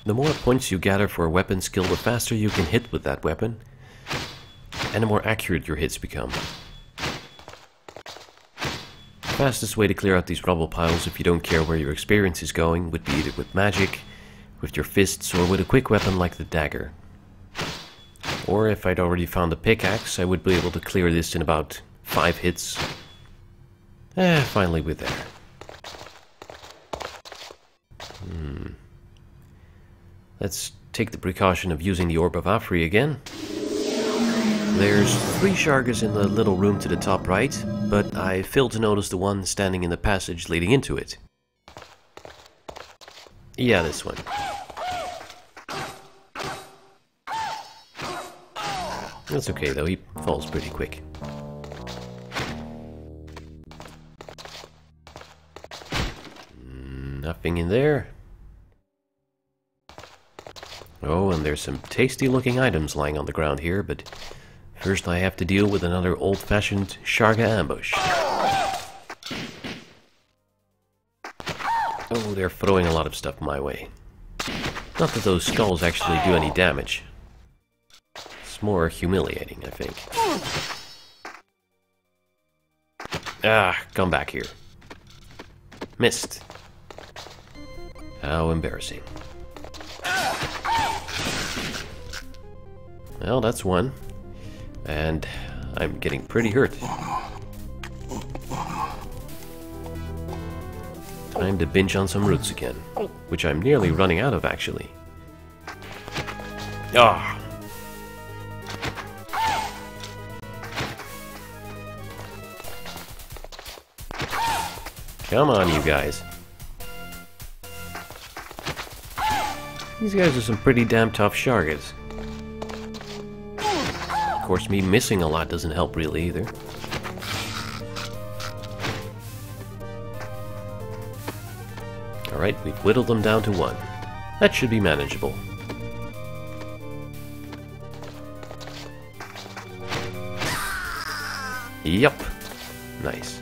The more points you gather for a weapon skill, the faster you can hit with that weapon, and the more accurate your hits become. The fastest way to clear out these rubble piles, if you don't care where your experience is going, would be either with magic, with your fists, or with a quick weapon like the dagger. Or if I'd already found a pickaxe, I would be able to clear this in about 5 hits. Finally we're there. Let's take the precaution of using the Orb of Afri again. There's 3 Shargas in the little room to the top right, but I failed to notice the one standing in the passage leading into it. Yeah, this one. That's okay though, he falls pretty quick. Nothing in there. Oh, and there's some tasty looking items lying on the ground here, but first I have to deal with another old-fashioned Sharga ambush. Oh, they're throwing a lot of stuff my way. Not that those skulls actually do any damage. It's more humiliating, I think. Ah, come back here. Missed. How embarrassing. Well, that's one. And I'm getting pretty hurt. Time to binge on some roots again. Which I'm nearly running out of, actually. Ah! Come on, you guys. These guys are some pretty damn tough Shargas. Of course, me missing a lot doesn't help really either. Alright, we've whittled them down to 1. That should be manageable. Yup. Nice.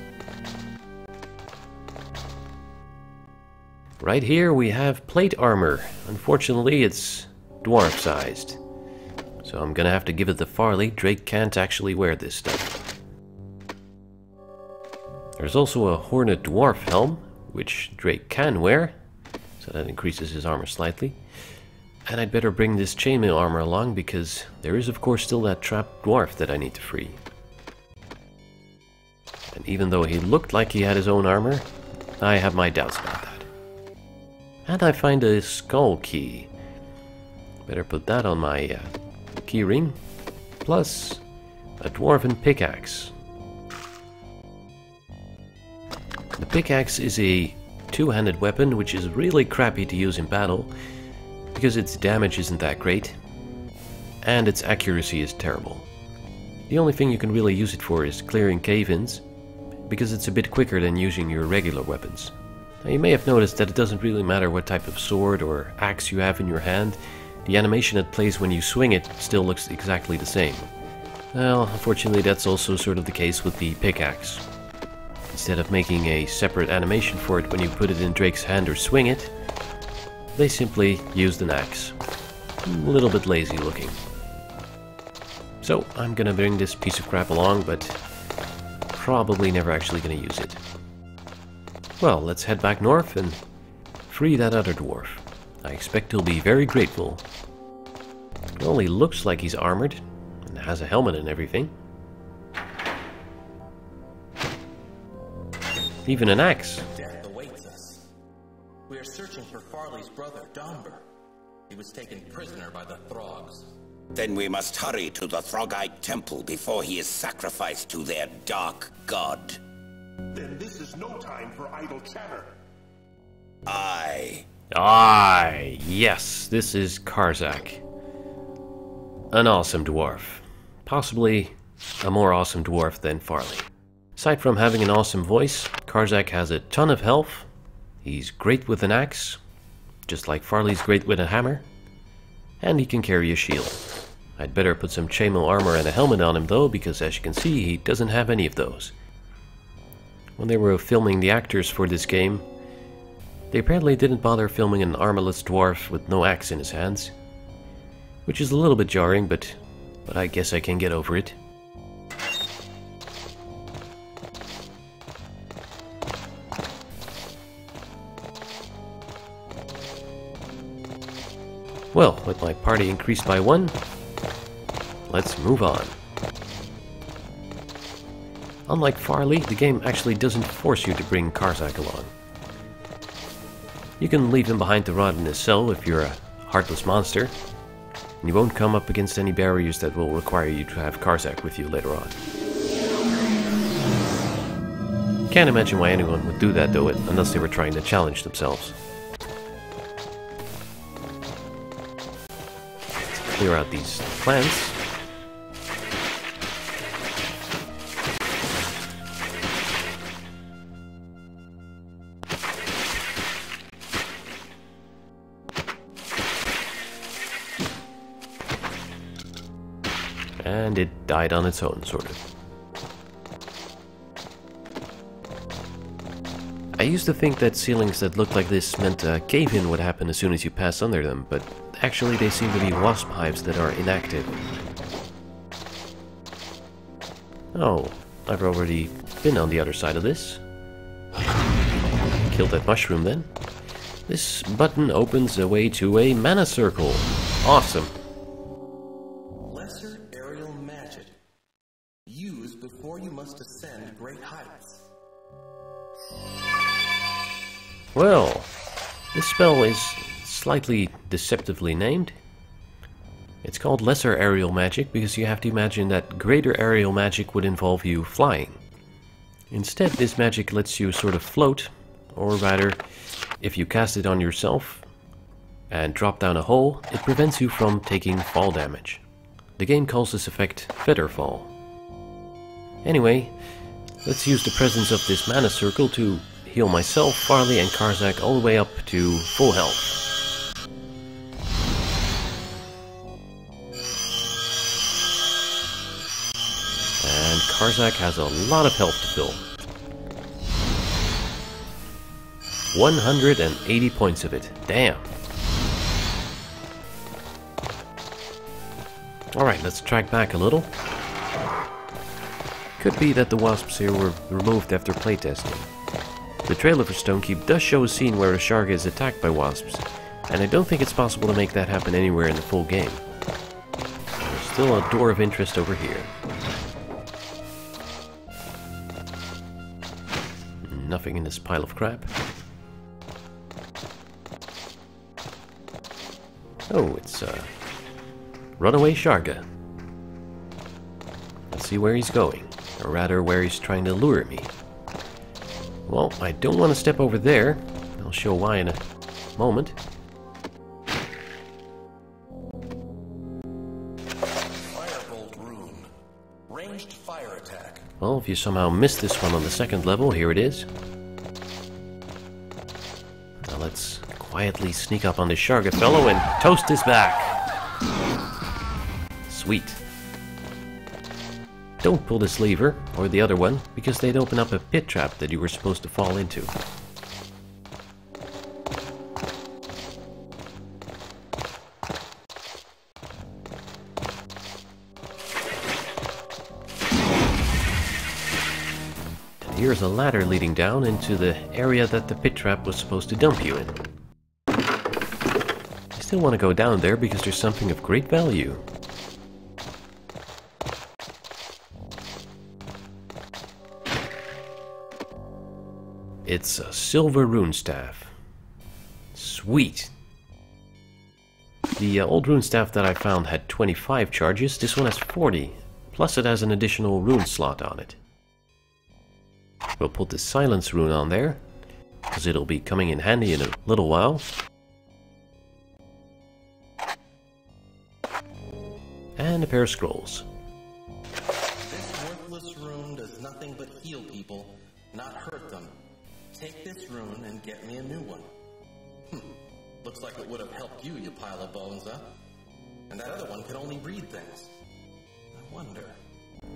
Right here we have plate armor. Unfortunately, it's dwarf-sized. So I'm gonna have to give it to Farli. Drake can't actually wear this stuff. There's also a Hornet Dwarf helm, which Drake can wear. So that increases his armor slightly. And I'd better bring this chainmail armor along because there is of course still that trapped dwarf that I need to free. And even though he looked like he had his own armor, I have my doubts about that. And I find a skull key. Better put that on my key ring. Plus a dwarven pickaxe. The pickaxe is a two-handed weapon, which is really crappy to use in battle because its damage isn't that great and its accuracy is terrible. The only thing you can really use it for is clearing cave-ins because it's a bit quicker than using your regular weapons. Now, you may have noticed that it doesn't really matter what type of sword or axe you have in your hand. The animation it plays when you swing it still looks exactly the same. Well, unfortunately that's also sort of the case with the pickaxe. Instead of making a separate animation for it when you put it in Drake's hand or swing it, they simply used an axe. A little bit lazy looking. So I'm gonna bring this piece of crap along, but probably never actually gonna use it. Well, let's head back north and free that other dwarf. I expect he'll be very grateful. It only looks like he's armored and has a helmet and everything. Even an axe. Death awaits us. We are searching for Farli's brother, Domber. He was taken prisoner by the Throgs. Then we must hurry to the Throgite temple before he is sacrificed to their dark god. Then this is no time for idle chatter. Aye. Aye, yes, this is Karzak. An awesome dwarf. Possibly a more awesome dwarf than Farli. Aside from having an awesome voice, Karzak has a ton of health. He's great with an axe, just like Farli's great with a hammer. And he can carry a shield. I'd better put some chainmail armor and a helmet on him though, because as you can see, he doesn't have any of those. When they were filming the actors for this game, They apparently didn't bother filming an armorless dwarf with no axe in his hands, which is a little bit jarring, but I guess I can get over it. Well, with my party increased by 1, let's move on. Unlike Farli, the game actually doesn't force you to bring Karzak along. You can leave him behind to rot in his cell if you're a heartless monster, and you won't come up against any barriers that will require you to have Karzak with you later on. Can't imagine why anyone would do that though, unless they were trying to challenge themselves. Let's clear out these plants. And it died on its own, sort of. I used to think that ceilings that looked like this meant a cave-in would happen as soon as you pass under them, but actually they seem to be wasp hives that are inactive. Oh, I've already been on the other side of this. Killed that mushroom then. This button opens a way to a mana circle. Awesome. Lesser aerial magic. Used before you must ascend great heights. Well, this spell is slightly deceptively named. It's called Lesser Aerial Magic because you have to imagine that Greater Aerial Magic would involve you flying. Instead, this magic lets you sort of float, or rather, if you cast it on yourself and drop down a hole, it prevents you from taking fall damage. The game calls this effect Feather Fall. Anyway, let's use the presence of this mana circle to heal myself, Farli and Karzak all the way up to full health. And Karzak has a lot of health to fill. 180 points of it. Damn. Alright, let's track back a little. Could be that the wasps here were removed after playtesting. The trailer for Stonekeep does show a scene where a Sharga is attacked by wasps, and I don't think it's possible to make that happen anywhere in the full game. There's still a door of interest over here. Nothing in this pile of crap. Oh, it's runaway Sharga. Let's see where he's going, or rather where he's trying to lure me. Well, I don't want to step over there. I'll show why in a moment. Firebolt rune. Ranged fire attack. Well, if you somehow missed this one on the second level, here it is. Now let's quietly sneak up on this Sharga fellow and toast his back. Sweet. Don't pull this lever, or the other one, because they'd open up a pit trap that you were supposed to fall into. And here's a ladder leading down into the area that the pit trap was supposed to dump you in. I still want to go down there because there's something of great value. It's a silver rune staff. Sweet. The old rune staff that I found had 25 charges. This one has 40. Plus it has an additional rune slot on it. We'll put the silence rune on there, because it'll be coming in handy in a little while. And a pair of scrolls. This worthless rune does nothing but heal people, not hurt them. Take this rune and get me a new one. Looks like it would have helped you, you pile of bones, huh? And that other one can only read things. I wonder.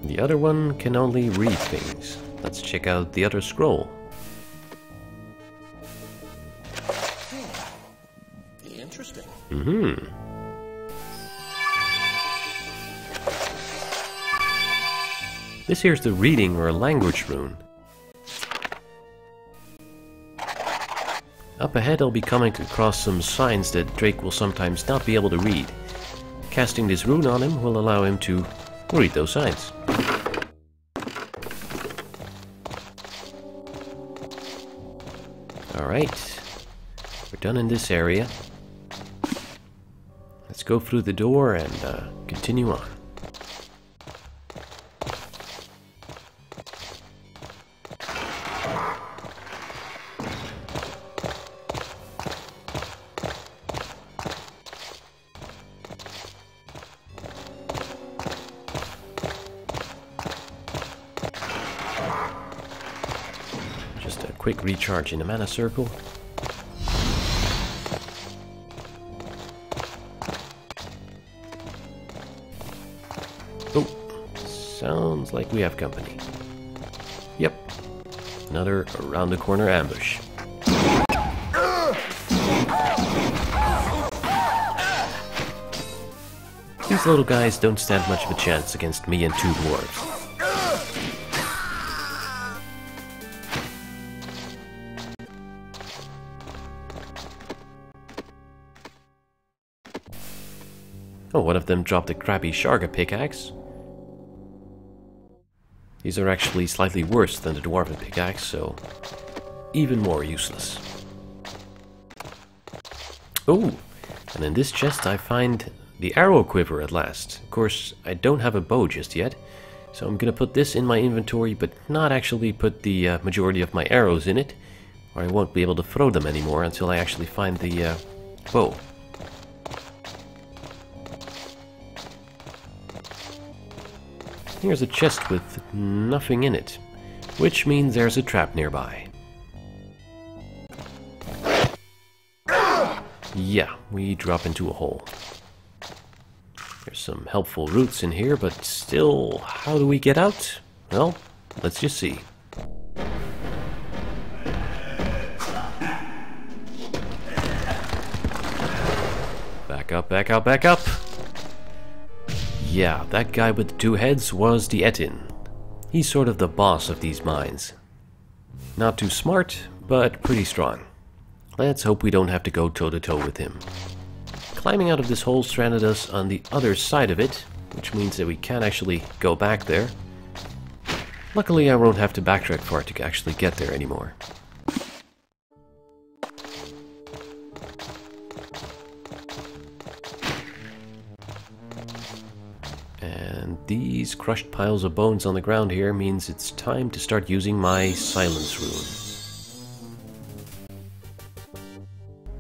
The other one can only read things. Let's check out the other scroll. Interesting. This here's the reading or language rune. Up ahead I'll be coming across some signs that Drake will sometimes not be able to read. Casting this rune on him will allow him to read those signs. Alright, we're done in this area. Let's go through the door and continue on. Just a quick recharge in the mana circle. Sounds like we have company. Yep. Another around the corner ambush. These little guys don't stand much of a chance against me and two dwarves. Oh, one of them dropped a crappy Sharga pickaxe. These are actually slightly worse than the dwarven pickaxe, so even more useless. Oh, and in this chest I find the arrow quiver at last. Of course, I don't have a bow just yet, so I'm gonna put this in my inventory, but not actually put the majority of my arrows in it, or I won't be able to throw them anymore until I actually find the bow. Here's a chest with nothing in it, which means there's a trap nearby. Yeah, we drop into a hole. There's some helpful roots in here, but still, how do we get out? Well, let's just see. Back up, back up, back up! Yeah, that guy with the two heads was the Etin. He's sort of the boss of these mines. Not too smart, but pretty strong. Let's hope we don't have to go toe-to-toe with him. Climbing out of this hole stranded us on the other side of it, which means that we can't actually go back there. Luckily I won't have to backtrack far to actually get there anymore. And these crushed piles of bones on the ground here means it's time to start using my silence rune.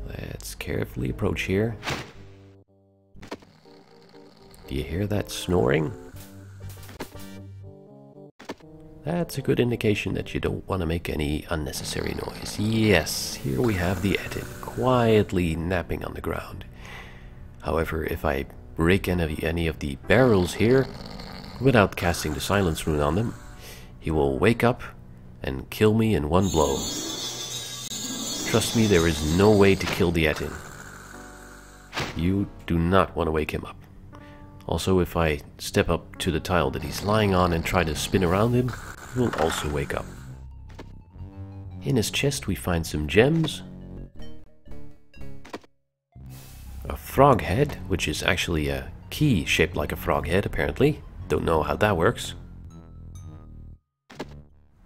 Let's carefully approach here. Do you hear that snoring? That's a good indication that you don't want to make any unnecessary noise. Yes, here we have the Etin, quietly napping on the ground. However, if I break any of the barrels here, without casting the silence rune on them, he will wake up and kill me in one blow. Trust me, there is no way to kill the Etin. You do not want to wake him up. Also, if I step up to the tile that he's lying on and try to spin around him, he will also wake up. In his chest we find some gems, a frog head, which is actually a key shaped like a frog head apparently. Don't know how that works.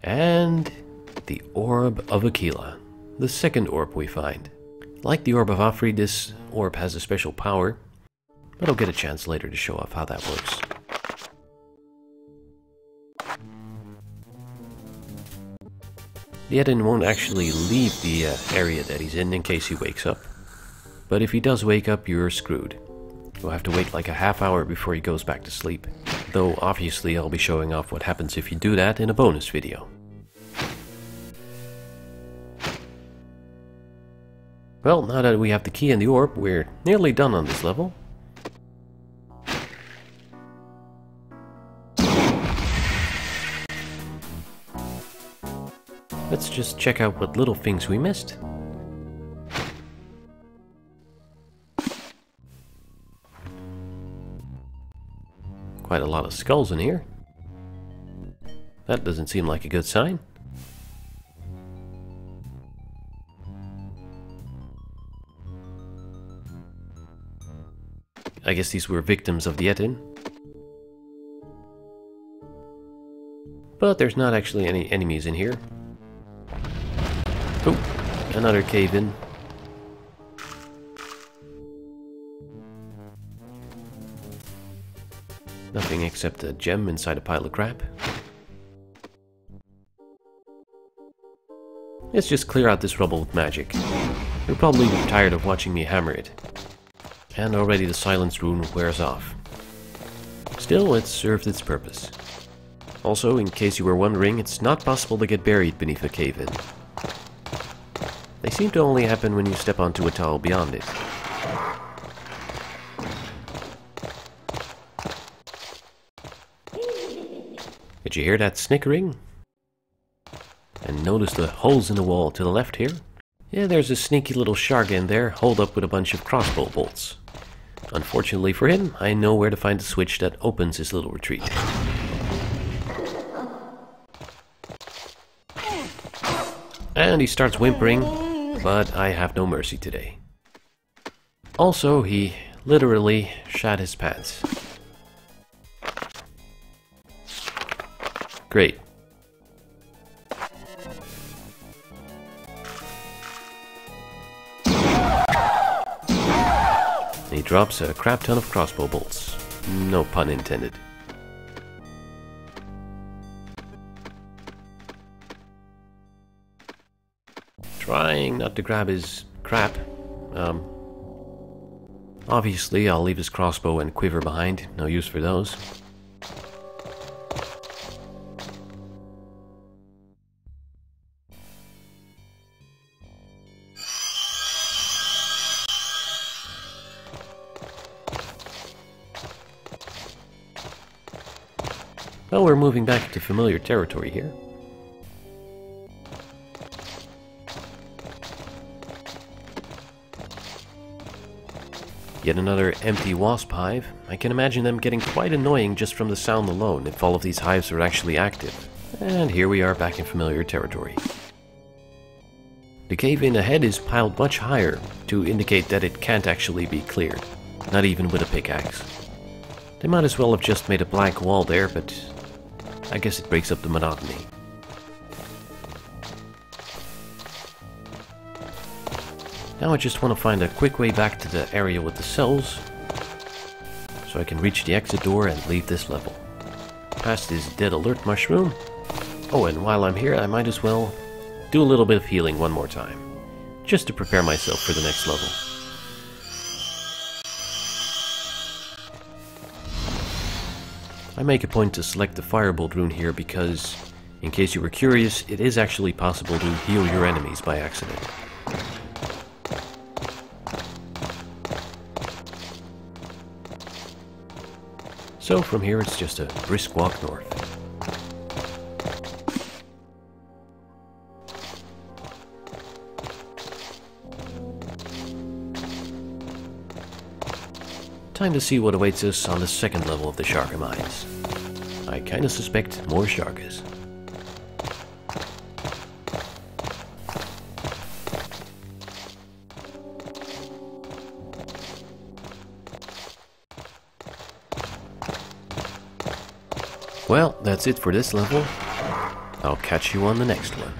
And the Orb of Aquila, the second orb we find. Like the Orb of Afri, this orb has a special power, but I'll get a chance later to show off how that works. The Etin won't actually leave the area that he's in case he wakes up. But if he does wake up, you're screwed. You'll have to wait like a half hour before he goes back to sleep. Though obviously I'll be showing off what happens if you do that in a bonus video. Well, now that we have the key and the orb, we're nearly done on this level. Let's just check out what little things we missed. quite a lot of skulls in here. That doesn't seem like a good sign. I guess these were victims of the Etin. But there's not actually any enemies in here. Oh, another cave-in. Nothing except a gem inside a pile of crap. Let's just clear out this rubble with magic. You're probably tired of watching me hammer it. And already the silence rune wears off. Still, it served its purpose. Also, in case you were wondering, it's not possible to get buried beneath a cave-in. They seem to only happen when you step onto a tile beyond it. Did you hear that snickering? And notice the holes in the wall to the left here? Yeah, there's a sneaky little Sharga in there, holed up with a bunch of crossbow bolts. Unfortunately for him, I know where to find the switch that opens his little retreat. And he starts whimpering, but I have no mercy today. Also, he literally shat his pants. Great. He drops a crap ton of crossbow bolts. No pun intended. Trying not to grab his crap. Obviously, I'll leave his crossbow and quiver behind. No use for those. Well, we're moving back to familiar territory here. Yet another empty wasp hive. I can imagine them getting quite annoying just from the sound alone if all of these hives are actually active. And here we are back in familiar territory. The cave-in ahead is piled much higher to indicate that it can't actually be cleared, not even with a pickaxe. They might as well have just made a blank wall there, but I guess it breaks up the monotony. Now I just want to find a quick way back to the area with the cells, so I can reach the exit door and leave this level. Past this dead alert mushroom. Oh, and while I'm here, I might as well do a little bit of healing one more time, just to prepare myself for the next level. I make a point to select the firebolt rune here because, in case you were curious, it is actually possible to heal your enemies by accident. So from here it's just a brisk walk north. Time to see what awaits us on the second level of the Sharga Mines. I kinda suspect more Shargas. Well, that's it for this level. I'll catch you on the next one.